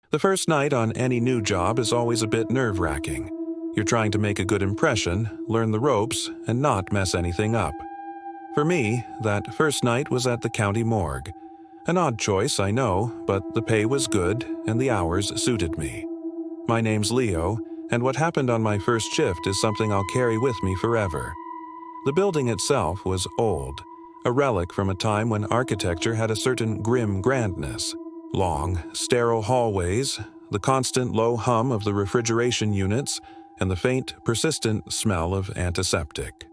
The first night on any new job is always a bit nerve-wracking. You're trying to make a good impression, learn the ropes, and not mess anything up. For me, that first night was at the county morgue. An odd choice, I know, but the pay was good and the hours suited me. My name's Leo, and what happened on my first shift is something I'll carry with me forever. The building itself was old, a relic from a time when architecture had a certain grim grandness. Long, sterile hallways, the constant low hum of the refrigeration units, and the faint, persistent smell of antiseptic.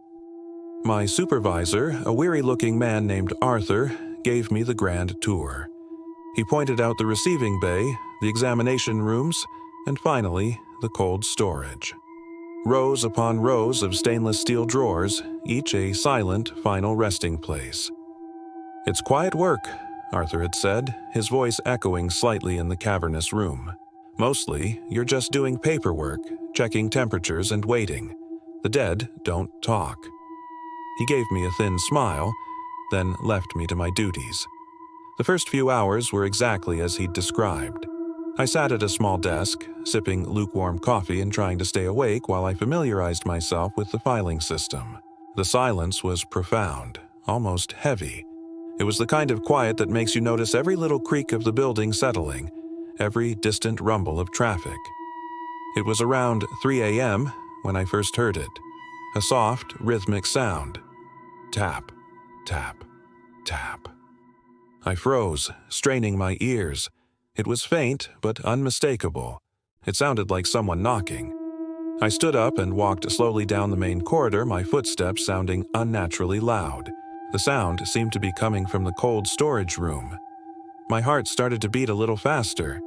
My supervisor, a weary-looking man named Arthur, gave me the grand tour. He pointed out the receiving bay, the examination rooms, and finally, the cold storage. Rows upon rows of stainless steel drawers, each a silent, final resting place. "It's quiet work," Arthur had said, his voice echoing slightly in the cavernous room. "Mostly, you're just doing paperwork, checking temperatures and waiting. The dead don't talk." He gave me a thin smile, then left me to my duties. The first few hours were exactly as he'd described. I sat at a small desk, sipping lukewarm coffee and trying to stay awake while I familiarized myself with the filing system. The silence was profound, almost heavy. It was the kind of quiet that makes you notice every little creak of the building settling, every distant rumble of traffic. It was around 3 a.m. when I first heard it. A soft, rhythmic sound. Tap, tap, tap. I froze, straining my ears. It was faint, but unmistakable. It sounded like someone knocking. I stood up and walked slowly down the main corridor, my footsteps sounding unnaturally loud. The sound seemed to be coming from the cold storage room. My heart started to beat a little faster.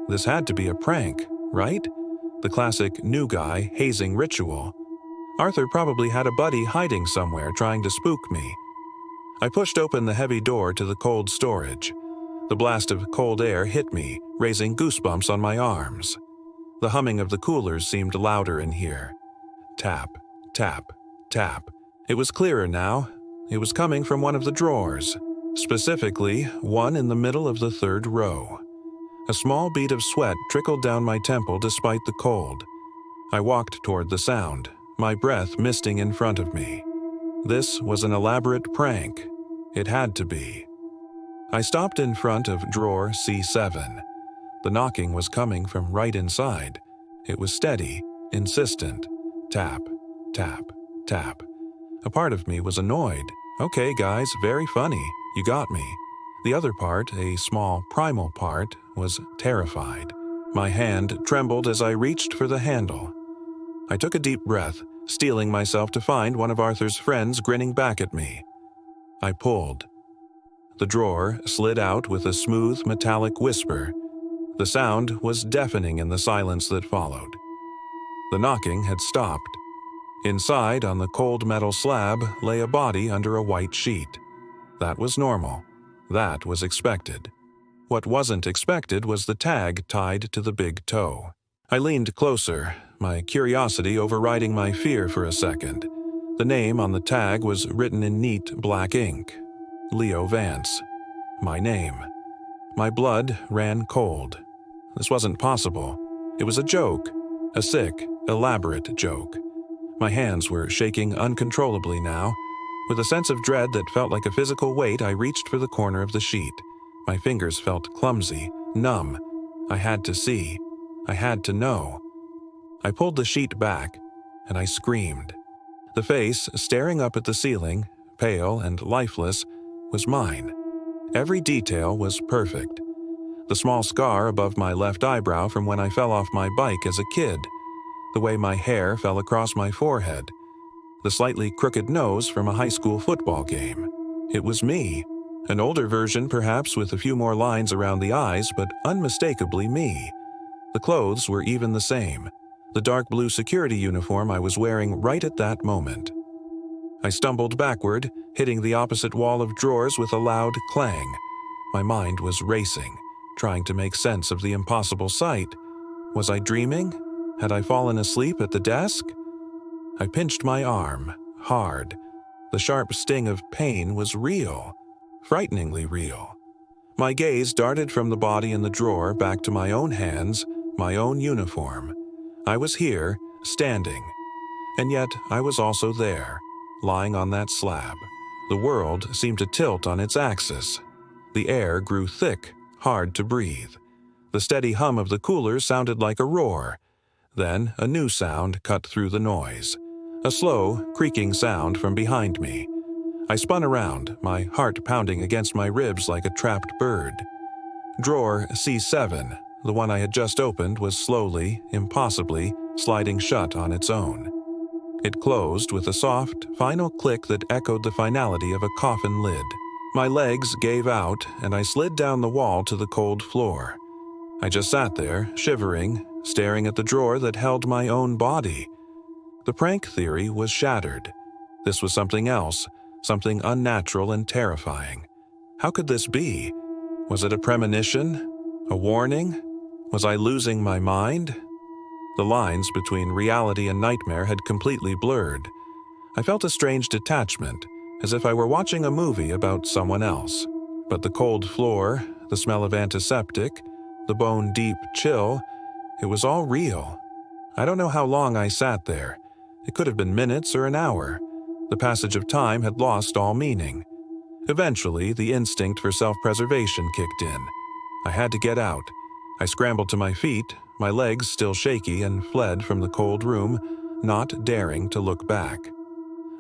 This had to be a prank, right? The classic new guy hazing ritual. Arthur probably had a buddy hiding somewhere trying to spook me. I pushed open the heavy door to the cold storage. The blast of cold air hit me, raising goosebumps on my arms. The humming of the coolers seemed louder in here. Tap, tap, tap. It was clearer now. It was coming from one of the drawers, specifically one in the middle of the third row. A small bead of sweat trickled down my temple despite the cold. I walked toward the sound, my breath misting in front of me. This was an elaborate prank. It had to be. I stopped in front of drawer C7. The knocking was coming from right inside. It was steady, insistent. Tap, tap, tap. A part of me was annoyed. Okay, guys, very funny. You got me. The other part, a small primal part, was terrified. My hand trembled as I reached for the handle. I took a deep breath, steeling myself to find one of Arthur's friends grinning back at me. I pulled. The drawer slid out with a smooth, metallic whisper. The sound was deafening in the silence that followed. The knocking had stopped. Inside, on the cold metal slab, lay a body under a white sheet. That was normal. That was expected. What wasn't expected was the tag tied to the big toe. I leaned closer, my curiosity overriding my fear for a second. The name on the tag was written in neat black ink. Leo Vance. My name. My blood ran cold. This wasn't possible. It was a joke. A sick, elaborate joke. My hands were shaking uncontrollably now. With a sense of dread that felt like a physical weight, I reached for the corner of the sheet. My fingers felt clumsy, numb. I had to see. I had to know. I pulled the sheet back, and I screamed. The face, staring up at the ceiling, pale and lifeless, was mine. Every detail was perfect. The small scar above my left eyebrow from when I fell off my bike as a kid. The way my hair fell across my forehead. The slightly crooked nose from a high school football game. It was me. An older version, perhaps, with a few more lines around the eyes, but unmistakably me. The clothes were even the same. The dark blue security uniform I was wearing right at that moment. I stumbled backward, hitting the opposite wall of drawers with a loud clang. My mind was racing, trying to make sense of the impossible sight. Was I dreaming? Had I fallen asleep at the desk? I pinched my arm, hard. The sharp sting of pain was real, frighteningly real. My gaze darted from the body in the drawer back to my own hands, my own uniform. I was here, standing. And yet I was also there, lying on that slab. The world seemed to tilt on its axis. The air grew thick, hard to breathe. The steady hum of the cooler sounded like a roar. Then a new sound cut through the noise. A slow, creaking sound from behind me. I spun around, my heart pounding against my ribs like a trapped bird. Drawer C7, the one I had just opened, was slowly, impossibly, sliding shut on its own. It closed with a soft, final click that echoed the finality of a coffin lid. My legs gave out, and I slid down the wall to the cold floor. I just sat there, shivering, staring at the drawer that held my own body. The prank theory was shattered. This was something else, something unnatural and terrifying. How could this be? Was it a premonition? A warning? Was I losing my mind? The lines between reality and nightmare had completely blurred. I felt a strange detachment, as if I were watching a movie about someone else. But the cold floor, the smell of antiseptic, the bone-deep chill, it was all real. I don't know how long I sat there. It could have been minutes or an hour. The passage of time had lost all meaning. Eventually, the instinct for self-preservation kicked in. I had to get out. I scrambled to my feet, my legs still shaky, and fled from the cold room, not daring to look back.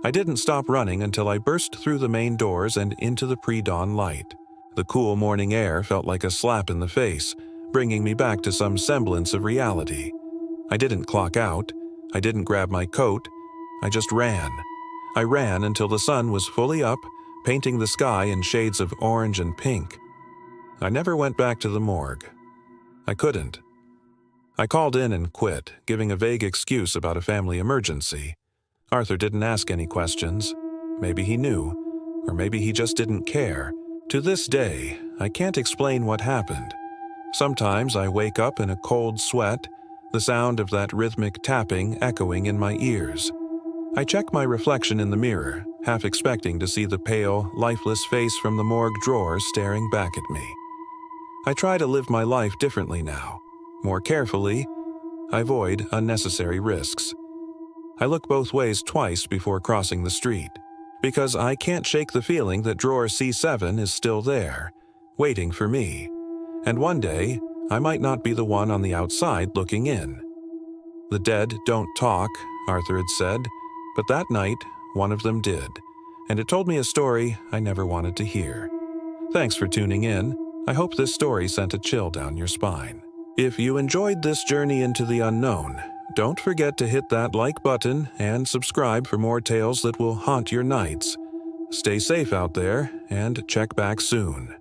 I didn't stop running until I burst through the main doors and into the pre-dawn light. The cool morning air felt like a slap in the face, bringing me back to some semblance of reality. I didn't clock out. I didn't grab my coat. I just ran. I ran until the sun was fully up, painting the sky in shades of orange and pink. I never went back to the morgue. I couldn't. I called in and quit, giving a vague excuse about a family emergency. Arthur didn't ask any questions. Maybe he knew, or maybe he just didn't care. To this day, I can't explain what happened. Sometimes I wake up in a cold sweat, the sound of that rhythmic tapping echoing in my ears. I check my reflection in the mirror, half expecting to see the pale, lifeless face from the morgue drawer staring back at me. I try to live my life differently now. More carefully, I avoid unnecessary risks. I look both ways twice before crossing the street, because I can't shake the feeling that drawer C7 is still there, waiting for me. And one day, I might not be the one on the outside looking in. The dead don't talk, Arthur had said, but that night, one of them did, and it told me a story I never wanted to hear. Thanks for tuning in. I hope this story sent a chill down your spine. If you enjoyed this journey into the unknown, don't forget to hit that like button and subscribe for more tales that will haunt your nights. Stay safe out there and check back soon.